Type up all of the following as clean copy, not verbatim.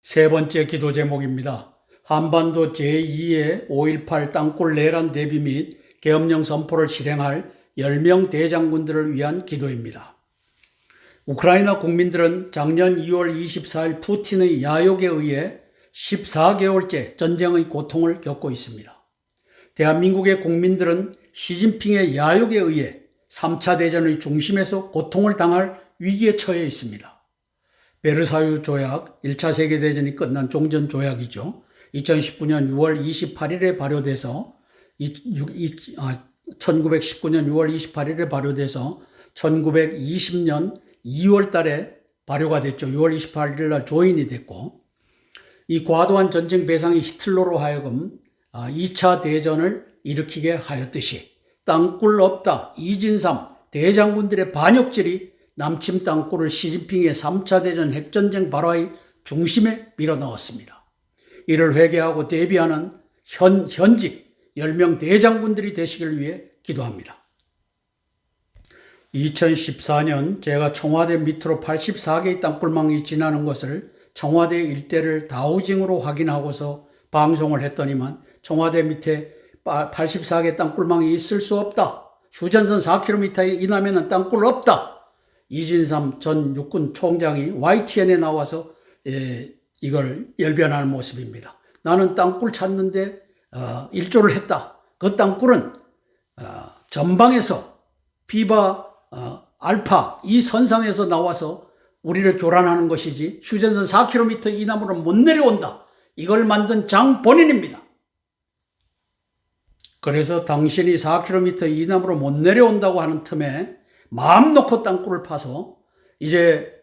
세 번째 기도 제목입니다. 한반도 제2의 5.18 땅굴 내란 대비 및 계엄령 선포를 실행할 10명 대장군들을 위한 기도입니다. 우크라이나 국민들은 작년 2월 24일 푸틴의 야욕에 의해 14개월째 전쟁의 고통을 겪고 있습니다. 대한민국의 국민들은 시진핑의 야욕에 의해 3차 대전의 중심에서 고통을 당할 위기에 처해 있습니다. 베르사유 조약, 1차 세계대전이 끝난 종전조약이죠. 2019년 6월 28일에 발효돼서 1919년 6월 28일에 발효돼서 1920년 2월 달에 발효가 됐죠. 6월 28일 날 조인이 됐고, 이 과도한 전쟁 배상이 히틀러로 하여금 2차 대전을 일으키게 하였듯이 땅굴 없다, 이진삼 대장군들의 반역질이 남침 땅굴을 시진핑의 3차 대전 핵전쟁 발화의 중심에 밀어넣었습니다. 이를 회개하고 대비하는 현직 10명 대장군들이 되시길 위해 기도합니다. 2014년 제가 청와대 밑으로 84개의 땅굴망이 지나는 것을 청와대 일대를 다우징으로 확인하고서 방송을 했더니만 청와대 밑에 84개 땅굴망이 있을 수 없다. 휴전선 4km 이남에는 땅굴 없다. 이진삼 전 육군 총장이 YTN에 나와서 이걸 열변하는 모습입니다. 나는 땅굴 찾는데 일조를 했다. 그 땅굴은 전방에서 비바 알파 이 선상에서 나와서 우리를 교란하는 것이지 휴전선 4km 이남으로 못 내려온다. 이걸 만든 장 본인입니다. 그래서 당신이 4km 이남으로 못 내려온다고 하는 틈에 마음 놓고 땅굴을 파서 이제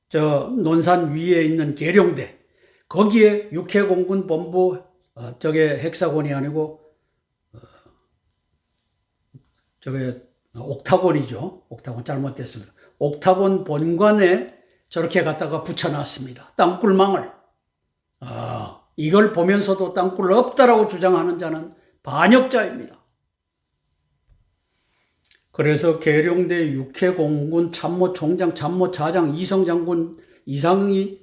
저 논산 위에 있는 계룡대 거기에 육해공군 본부 저게 헥사곤이 아니고 저게 옥타곤이죠. 옥타곤 잘못됐습니다. 옥타곤 본관에 저렇게 갖다가 붙여놨습니다. 땅굴망을. 이걸 보면서도 땅굴 없다라고 주장하는 자는 반역자입니다. 그래서 계룡대 육해공군 참모총장, 참모차장 이성장군 이상이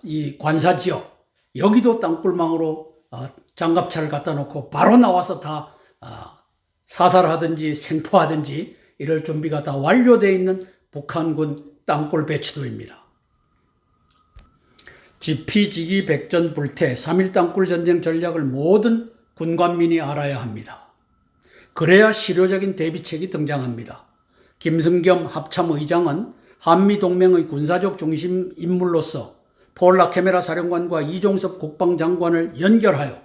이 관사지역 여기도 땅굴망으로 장갑차를 갖다 놓고 바로 나와서 다 사살하든지 생포하든지 이럴 준비가 다 완료되어 있는 북한군 땅굴 배치도입니다. 지피지기 백전불태 3.1 땅굴 전쟁 전략을 모든 군관민이 알아야 합니다. 그래야 실효적인 대비책이 등장합니다. 김승겸 합참의장은 한미동맹의 군사적 중심 인물로서 폴 라케메라 사령관과 이종섭 국방장관을 연결하여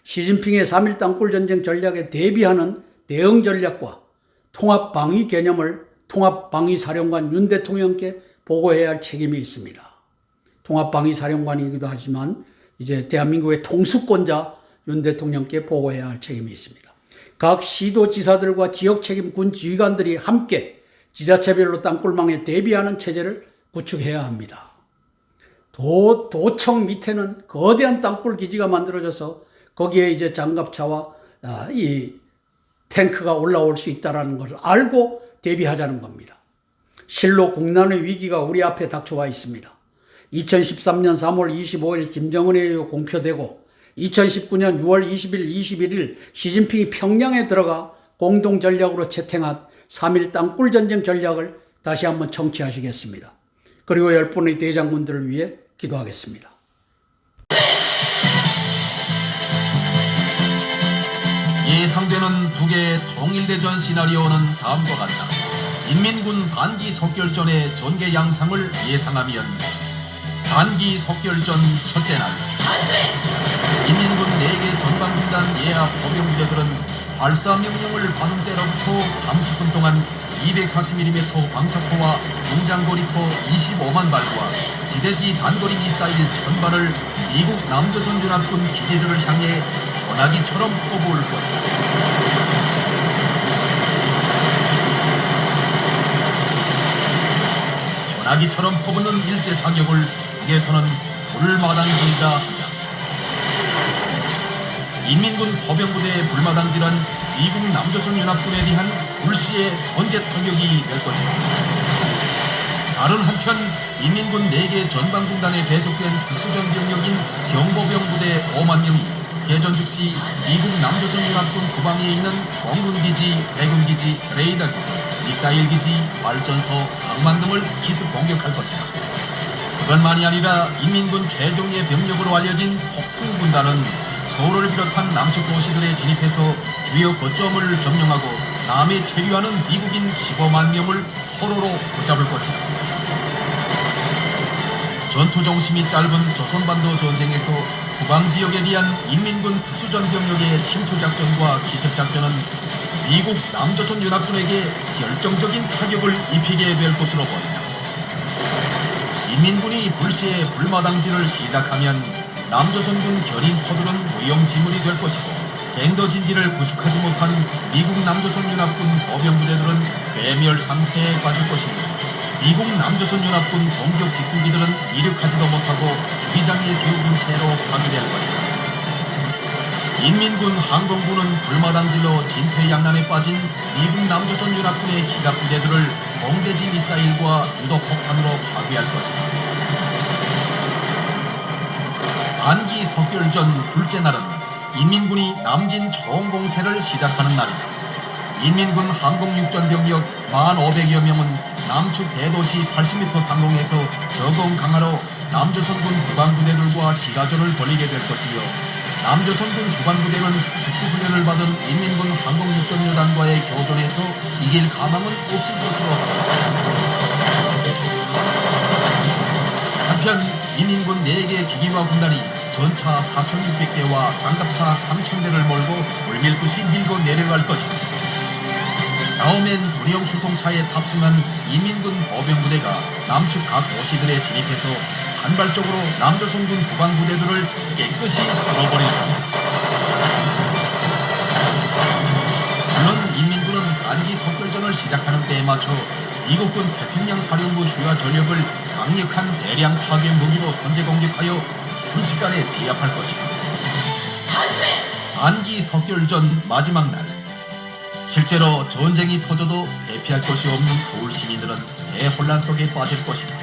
시진핑의 3.1 땅굴 전쟁 전략에 대비하는 대응 전략과 통합방위 개념을 통합방위사령관 윤 대통령께 보고해야 할 책임이 있습니다. 통합방위사령관이기도 하지만 이제 대한민국의 통수권자 윤 대통령께 보고해야 할 책임이 있습니다. 각 시도지사들과 지역책임 군 지휘관들이 함께 지자체별로 땅굴망에 대비하는 체제를 구축해야 합니다. 도청 밑에는 거대한 땅굴 기지가 만들어져서 거기에 이제 장갑차와 이 탱크가 올라올 수 있다는 것을 알고 대비하자는 겁니다. 실로 국난의 위기가 우리 앞에 닥쳐와 있습니다. 2013년 3월 25일 김정은에 의해 공표되고 2019년 6월 20일, 21일 시진핑이 평양에 들어가 공동전략으로 채택한 3.1 땅굴 전쟁 전략을 다시 한번 청취하시겠습니다. 그리고 10분의 대장군들을 위해 기도하겠습니다. 예상되는 북의 통일대전 시나리오는 다음과 같다. 인민군 반기 속결전의 전개 양상을 예상하면 반기 속결전 첫째 날 인민군 4개 전방군단 예하 보병부대들은 발사명령을 받은 때로부터 30분 동안 240mm 방사포와 용장거리포 25만 발과 지대지 단거리 미사일 1000발을 미국 남조선 연합군 기지들을 향해 소나기처럼 퍼부을 것이다. 소나기처럼 퍼붓는 일제사격을 북에서는 불마당질이라 한다. 인민군 보병부대의 불마당질은 미국 남조선 연합군에 대한 불시의 선제 타격이 될 것이다. 다른 한편 인민군 4개 전방군단에 배속된 특수전 병력인 경보병 부대 5만 명이 개전 즉시 미국 남조선연합군 구방에 있는 공군기지, 해군기지, 레이더기지, 미사일기지, 발전소, 항만 등을 기습 공격할 것이다. 그것만이 아니라 인민군 최종의 병력으로 알려진 폭풍군단은 서울을 비롯한 남측 도시들에 진입해서 주요 거점을 점령하고 남에 체류하는 미국인 15만 명을 포로로 붙잡을 것이다. 전투 정심이 짧은 조선반도 전쟁에서 후방지역에 대한 인민군 특수전 병력의 침투작전과 기습작전은 미국 남조선연합군에게 결정적인 타격을 입히게 될 것으로 보인다. 인민군이 불시에 불마당질을 시작하면 남조선군 견인포들은 무용지물이 될 것이고 밴더진지를 구축하지 못한 미국 남조선연합군 보병부대들은 괴멸 상태에 빠질 것입니다. 미국 남조선연합군 공격 직승기들은 이륙하지도 못하고 주기장에 세우는 채로 파괴될 것이다. 인민군 항공부는 불마당질로 진퇴양난에 빠진 미국 남조선연합군의 기갑부대들을 공대지 미사일과 유도폭탄으로 파괴할 것이다. 안기 석결 전 둘째 날은 인민군이 남진 총공세를 시작하는 날이다. 인민군 항공육전병력 1,500여 명은 남측 대도시 80m 상공에서 저공 강화로 남조선군 후방부대들과 시가전을 벌이게 될 것이며 남조선군 후방부대는 특수훈련을 받은 인민군 항공육전여단과의 교전에서 이길 가망은 없을 것으로 합니다. 한편 인민군 4개 기기화 군단이 전차 4,600대와 장갑차 3,000대를 몰고 물밀듯이 밀고 내려갈 것이다. 다음엔 군용 수송차에 탑승한 인민군 보병부대가 남측 각 도시들에 진입해서 산발적으로 남조선군 후방부대들을 깨끗이 쓸어버릴 것이다. 물론 인민군은 안기 석결전을 시작하는 때에 맞춰 미국군 태평양 사령부 휴가 전력을 강력한 대량 파괴 무기로 선제 공격하여 순식간에 제압할 것이다. 안기 석결전 마지막 날, 실제로 전쟁이 터져도 대피할 것이 없는 서울 시민들은 대혼란 속에 빠질 것이다.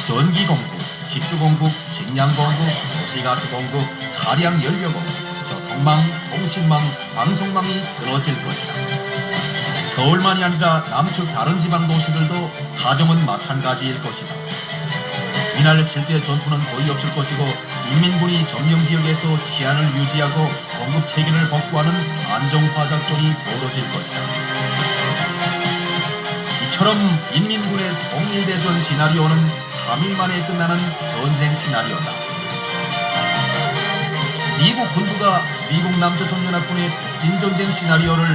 전기공급, 식수공급, 식량공급, 도시가스공급, 차량 연료공급, 교통망, 통신망, 방송망이 끊어질 것이다. 서울만이 아니라 남측 다른 지방 도시들도 사정은 마찬가지일 것이다. 이날 실제 전투는 거의 없을 것이고 인민군이 점령지역에서 치안을 유지하고 공급 체계를 복구하는 안정화 작전이 벌어질 것이다. 이처럼 인민군의 통일대전 시나리오는 3일 만에 끝나는 전쟁 시나리오다. 미국 군부가 미국 남조선연합군의 북진전쟁 시나리오를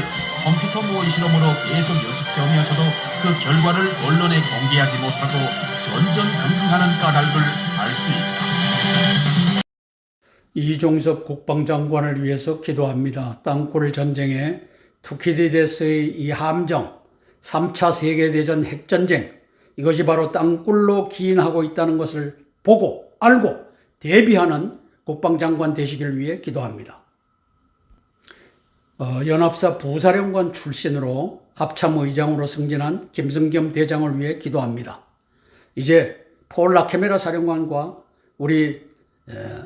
컴퓨터 모의 실험으로 계속 연습해오면서도 그 결과를 언론에 공개하지 못하고 전전긍긍하는 까닭을 알 수 있다. 이종섭 국방장관을 위해서 기도합니다. 땅굴 전쟁에 투키디데스의 이 함정, 3차 세계대전 핵전쟁, 이것이 바로 땅굴로 기인하고 있다는 것을 보고 알고 대비하는 국방장관 되시길 위해 기도합니다. 연합사 부사령관 출신으로 합참의장으로 승진한 김승겸 대장을 위해 기도합니다. 이제 폴 라케메라 사령관과 우리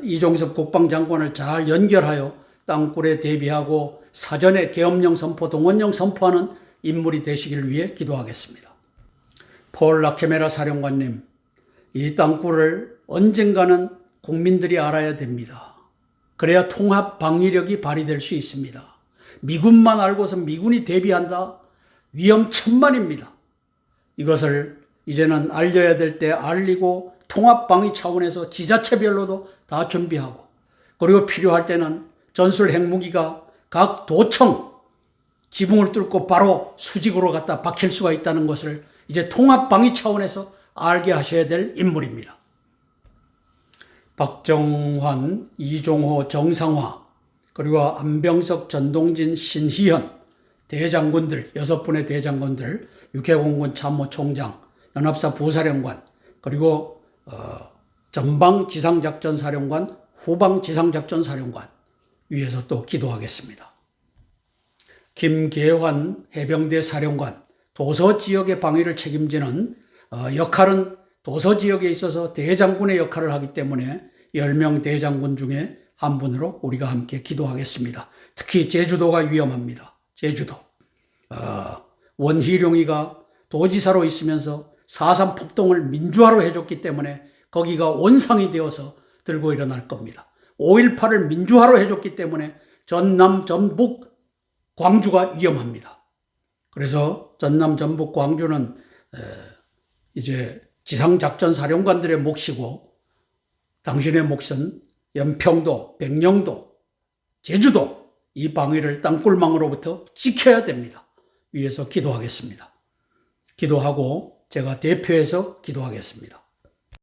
이종섭 국방장관을 잘 연결하여 땅굴에 대비하고 사전에 계엄령 선포, 동원령 선포하는 인물이 되시길 위해 기도하겠습니다. 폴 라케메라 사령관님, 이 땅굴을 언젠가는 국민들이 알아야 됩니다. 그래야 통합 방위력이 발휘될 수 있습니다. 미군만 알고서 미군이 대비한다? 위험천만입니다. 이것을 이제는 알려야 될 때 알리고 통합방위 차원에서 지자체별로도 다 준비하고, 그리고 필요할 때는 전술 핵무기가 각 도청 지붕을 뚫고 바로 수직으로 갖다 박힐 수가 있다는 것을 이제 통합방위 차원에서 알게 하셔야 될 인물입니다. 박정환, 이종호, 정상화, 그리고 안병석, 전동진, 신희현 대장군들, 6분의 대장군들, 육해공군 참모총장, 연합사 부사령관, 그리고 전방 지상작전사령관, 후방 지상작전사령관 위해서 또 기도하겠습니다. 김계환 해병대 사령관, 도서 지역의 방위를 책임지는 역할은 도서 지역에 있어서 대장군의 역할을 하기 때문에 10명 대장군 중에 한 분으로 우리가 함께 기도하겠습니다. 특히 제주도가 위험합니다. 제주도. 원희룡이가 도지사로 있으면서 4.3 폭동을 민주화로 해줬기 때문에 거기가 원상이 되어서 들고 일어날 겁니다. 5.18을 민주화로 해줬기 때문에 전남, 전북, 광주가 위험합니다. 그래서 전남, 전북, 광주는 이제 지상작전 사령관들의 몫이고 당신의 몫은 연평도, 백령도, 제주도 이 방위를 땅굴망으로부터 지켜야 됩니다. 위에서 기도하겠습니다. 기도하고 제가 대표해서 기도하겠습니다.